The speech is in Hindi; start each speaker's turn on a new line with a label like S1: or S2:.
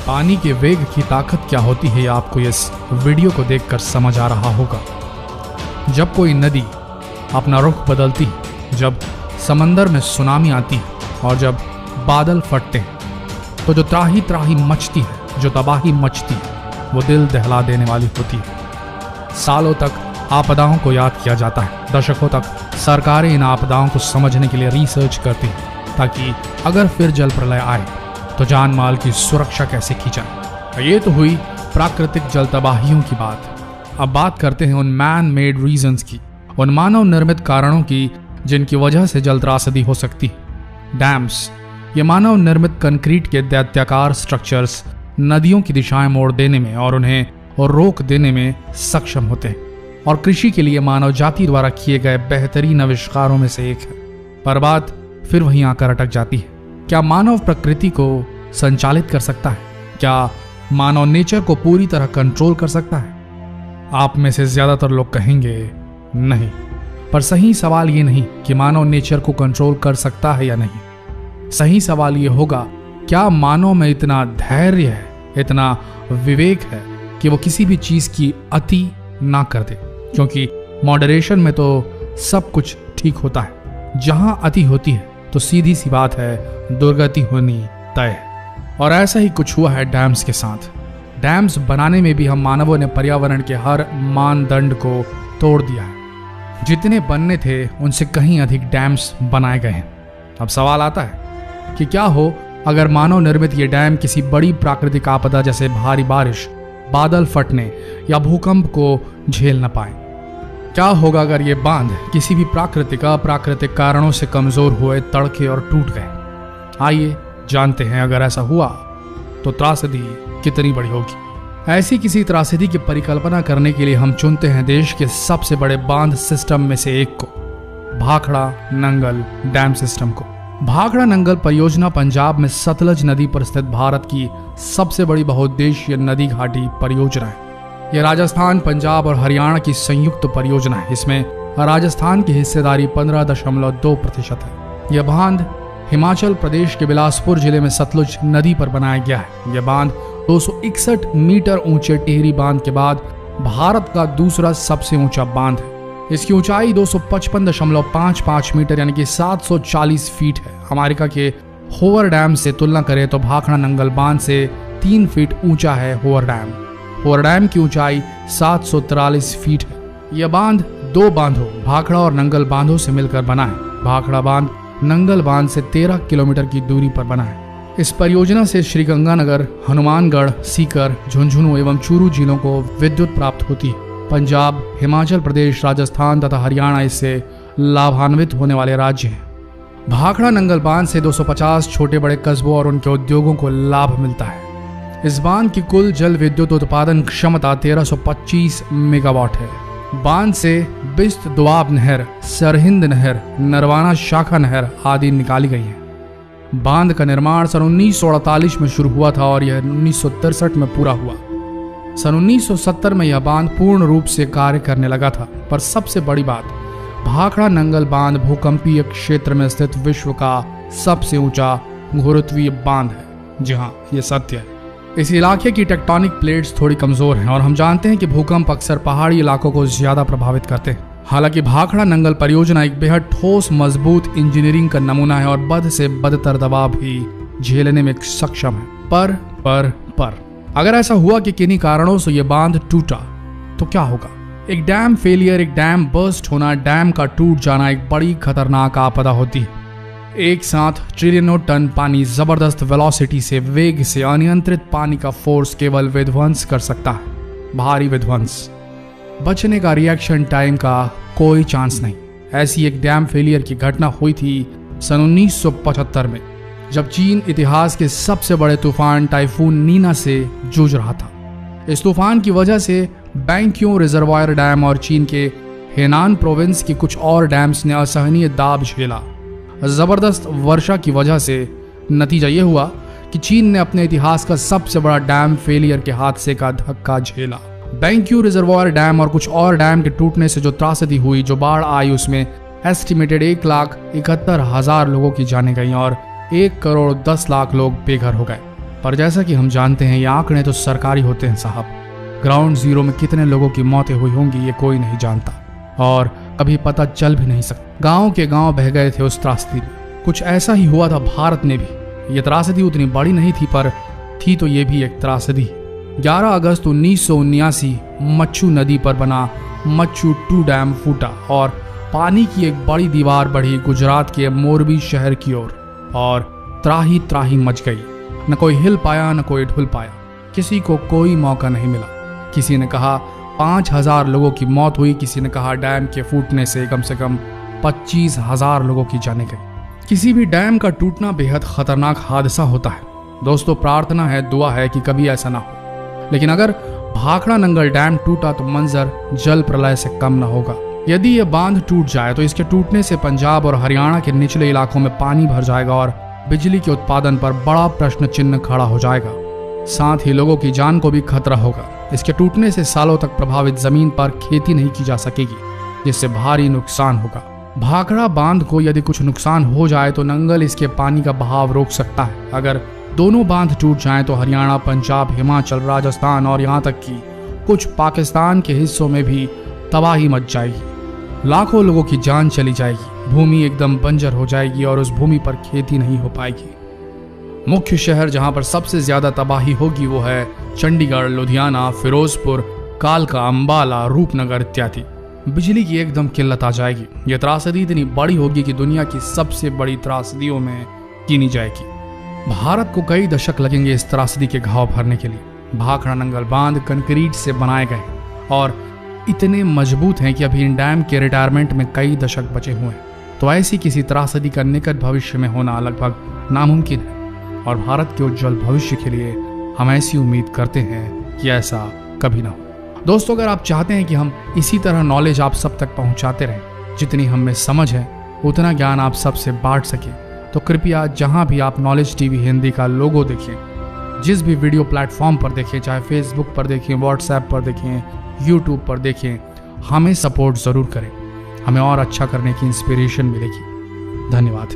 S1: पानी के वेग की ताकत क्या होती है, आपको इस वीडियो को देखकर समझ आ रहा होगा। जब कोई नदी अपना रुख बदलती है, जब समंदर में सुनामी आती है और जब बादल फटते हैं, तो जो त्राही त्राही मचती है, जो तबाही मचती है, वो दिल दहला देने वाली होती है। सालों तक आपदाओं को याद किया जाता है, दशकों तक सरकारें इन आपदाओं को समझने के लिए रिसर्च करती हैं, ताकि अगर फिर जल प्रलय आए तो जान माल की सुरक्षा कैसे की जाए। ये तो हुई प्राकृतिक जल तबाहियों की बात। अब बात करते हैं उन मैन मेड रीजंस की, उन मानव निर्मित कारणों की जिनकी वजह से जल त्रासदी हो सकती है। डैम्स, ये मानव निर्मित कंक्रीट के दैत्याकार स्ट्रक्चर्स नदियों की दिशाएं मोड़ देने में और उन्हें रोक देने में सक्षम होते हैं, और कृषि के लिए मानव जाति द्वारा किए गए बेहतरीन आविष्कारों में से एक है। पर बात फिर वहीं आकर अटक जाती है। क्या मानव प्रकृति को संचालित कर सकता है? क्या मानव नेचर को पूरी तरह कंट्रोल कर सकता है? आप में से ज्यादातर लोग कहेंगे नहीं। पर सही सवाल ये नहीं कि मानव नेचर को कंट्रोल कर सकता है या नहीं। सही सवाल ये होगा, क्या मानव में इतना धैर्य है, इतना विवेक है कि वो किसी भी चीज की अति ना कर दे? क्योंकि मॉडरेशन में तो सब कुछ ठीक होता है। जहां अति होती है तो सीधी सी बात है, दुर्गति होनी तय है। और ऐसा ही कुछ हुआ है डैम्स के साथ। डैम्स बनाने में भी हम मानवों ने पर्यावरण के हर मानदंड को तोड़ दिया है। जितने बनने थे उनसे कहीं अधिक डैम्स बनाए गए हैं। अब सवाल आता है कि क्या हो अगर मानव निर्मित ये डैम किसी बड़ी प्राकृतिक आपदा जैसे भारी बारिश, बादल फटने या भूकंप को झेल न पाए? क्या होगा अगर ये बांध किसी भी प्राकृतिक अप्राकृतिक कारणों से कमजोर हुए, तड़के और टूट गए? आइए जानते हैं, अगर ऐसा हुआ तो त्रासदी कितनी बड़ी होगी। ऐसी किसी त्रासदी की परिकल्पना करने के लिए हम चुनते हैं देश के सबसे बड़े बांध सिस्टम में से एक को, भाखड़ा नंगल डैम सिस्टम को। भाखड़ा नंगल परियोजना पंजाब में सतलज नदी पर स्थित भारत की सबसे बड़ी बहुउद्देशीय नदी घाटी परियोजना है। यह राजस्थान, पंजाब और हरियाणा की संयुक्त परियोजना है। इसमें राजस्थान की हिस्सेदारी 15.2% है। यह बांध हिमाचल प्रदेश के बिलासपुर जिले में सतलुज नदी पर बनाया गया है। यह बांध 261 मीटर ऊंचे टिहरी बांध के बाद भारत का दूसरा सबसे ऊंचा बांध है। इसकी ऊंचाई 255.55 मीटर यानी कि 740 फीट है। अमेरिका के होवर डैम से तुलना करें तो भाखड़ा नंगल बांध से 3 फीट ऊंचा है होवर डैम। होवर डैम की ऊंचाई 743 फीट है। यह बांध 2 बांधों भाखड़ा और नंगल बांधों से मिलकर बना है। भाखड़ा बांध नंगल बांध से 13 किलोमीटर की दूरी पर बना है। इस परियोजना से श्रीगंगानगर, हनुमानगढ़, सीकर, झुंझुनू एवं चूरू जिलों को विद्युत प्राप्त होती है। पंजाब, हिमाचल प्रदेश, राजस्थान तथा हरियाणा इससे लाभान्वित होने वाले राज्य हैं। भाखड़ा नंगल बांध से 250 छोटे बड़े कस्बों और उनके उद्योगों को लाभ मिलता है। इस बांध की कुल जल विद्युत उत्पादन क्षमता 1325 मेगावाट है। बांध से बिस्त दोआब नहर, सरहिंद नहर, नरवाना शाखा नहर आदि निकाली गई हैं। बांध का निर्माण सन 1948 में शुरू हुआ था और यह 1963 में पूरा हुआ। सन 1970 में यह बांध पूर्ण रूप से कार्य करने लगा था। पर सबसे बड़ी बात, भाखड़ा नंगल बांध भूकंपीय क्षेत्र में स्थित विश्व का सबसे ऊंचा गुरुत्वीय बांध है। जी हाँ, यह सत्य है। इस इलाके की टेक्टोनिक प्लेट्स थोड़ी कमजोर हैं और हम जानते हैं कि भूकंप अक्सर पहाड़ी इलाकों को ज्यादा प्रभावित करते हैं। हालांकि भाखड़ा नंगल परियोजना एक बेहद ठोस मजबूत इंजीनियरिंग का नमूना है और बद से बदतर दबाव भी झेलने में सक्षम है। पर अगर ऐसा हुआ कि किन्हीं कारणों से यह बांध टूटा तो क्या होगा? एक डैम फेलियर, एक डैम बर्स्ट होना, डैम का टूट जाना एक बड़ी खतरनाक आपदा होती है। एक साथ ट्रिलियनों टन पानी जबरदस्त वेलोसिटी से, वेग से, अनियंत्रित पानी का फोर्स केवल विध्वंस कर सकता है, भारी विध्वंस। बचने का रिएक्शन टाइम का कोई चांस नहीं। ऐसी एक डैम फेलियर की घटना हुई थी सन 1975 में, जब चीन इतिहास के सबसे बड़े तूफान टाइफून नीना से जूझ रहा था। इस तूफान की वजह से बैंक्यों रिजर्वायर डैम और चीन के हेनान प्रोविंस की कुछ और डैम्स ने असहनीय दाब झेला। जबरदस्त वर्षा की वजह से नतीजा यह हुआ कि चीन ने अपने इतिहास का सबसे बड़ा डैम फेलियर के हादसे का धक्का झेला। बैंक्यू रिजर्वायर डैम और कुछ और डैम के टूटने से जो त्रासदी हुई, जो बाढ़ आई, उसमें एस्टिमेटेड 1,71,000 लोगों की जानें गई और 1,10,00,000 लोग बेघर हो गए। पर जैसा कि हम जानते हैं ये आंकड़े तो सरकारी होते हैं साहब। ग्राउंड जीरो में कितने लोगों की मौतें हुई होंगी ये कोई नहीं जानता और कभी पता चल भी नहीं सकता। गांव के गांव बह गए थे उस त्रासदी में। कुछ ऐसा ही हुआ था भारत में भी। ये त्रासदी उतनी बड़ी नहीं थी पर थी तो ये भी एक त्रासदी। 11 अगस्त 1979 मच्छू नदी पर बना मच्छू 2 डैम फूटा और पानी की एक बड़ी दीवार बढ़ी गुजरात के मोरबी शहर की ओर और त्राही त्राही मच गई। न कोई हिल पाया न कोई ढुल पाया, किसी को कोई मौका नहीं मिला। किसी ने कहा 5000 लोगों की मौत हुई, किसी ने कहा डैम के फूटने से कम 25,000 लोगों की जाने गई। किसी भी डैम का टूटना बेहद खतरनाक हादसा होता है। दोस्तों प्रार्थना है, दुआ है कि कभी ऐसा ना हो। लेकिन अगर भाखड़ा नंगल डैम टूटा तो मंजर जल प्रलय से कम न होगा। यदि यह बांध टूट जाए तो इसके टूटने से पंजाब और हरियाणा के निचले इलाकों में पानी भर जाएगा और बिजली के उत्पादन पर बड़ा प्रश्न चिन्ह खड़ा हो जाएगा। साथ ही लोगों की जान को भी खतरा होगा। इसके टूटने से सालों तक प्रभावित जमीन पर खेती नहीं की जा सकेगी, जिससे भारी नुकसान होगा। भाखड़ा बांध को यदि कुछ नुकसान हो जाए तो नंगल इसके पानी का बहाव रोक सकता है। अगर दोनों बांध टूट जाएं तो हरियाणा, पंजाब, हिमाचल, राजस्थान और यहाँ तक कि कुछ पाकिस्तान के हिस्सों में भी तबाही मच जाएगी। लाखों लोगों की जान चली जाएगी, भूमि एकदम बंजर हो जाएगी और उस भूमि पर खेती नहीं हो पाएगी। मुख्य शहर जहां पर सबसे ज्यादा तबाही होगी वो है चंडीगढ़, लुधियाना, फिरोजपुर, कालका, अंबाला, रूपनगर इत्यादि। बिजली की एकदम किल्लत आ जाएगी। यह त्रासदी इतनी बड़ी होगी कि दुनिया की सबसे बड़ी त्रासदियों में गिनी जाएगी। भारत को कई दशक लगेंगे इस त्रासदी के घाव भरने के लिए। भाखड़ा नंगल बांध कंक्रीट से बनाए गए और इतने मजबूत हैं कि अभी इन डैम के रिटायरमेंट में कई दशक बचे हुए हैं। तो ऐसी किसी त्रासदी का निकट भविष्य में होना लगभग नामुमकिन है और भारत के उज्जवल भविष्य के लिए हम ऐसी उम्मीद करते हैं कि ऐसा कभी ना हो। दोस्तों अगर आप चाहते हैं कि हम इसी तरह नॉलेज आप सब तक पहुंचाते रहें, जितनी हम में समझ है उतना ज्ञान आप सबसे बांट सकें, तो कृपया जहां भी आप नॉलेज टीवी हिंदी का लोगो देखें, जिस भी वीडियो प्लेटफॉर्म पर देखें, चाहे फेसबुक पर देखें, व्हाट्सएप पर देखें, यूट्यूब पर देखें, हमें सपोर्ट ज़रूर करें। हमें और अच्छा करने की इंस्पिरेशन मिलेगी। धन्यवाद।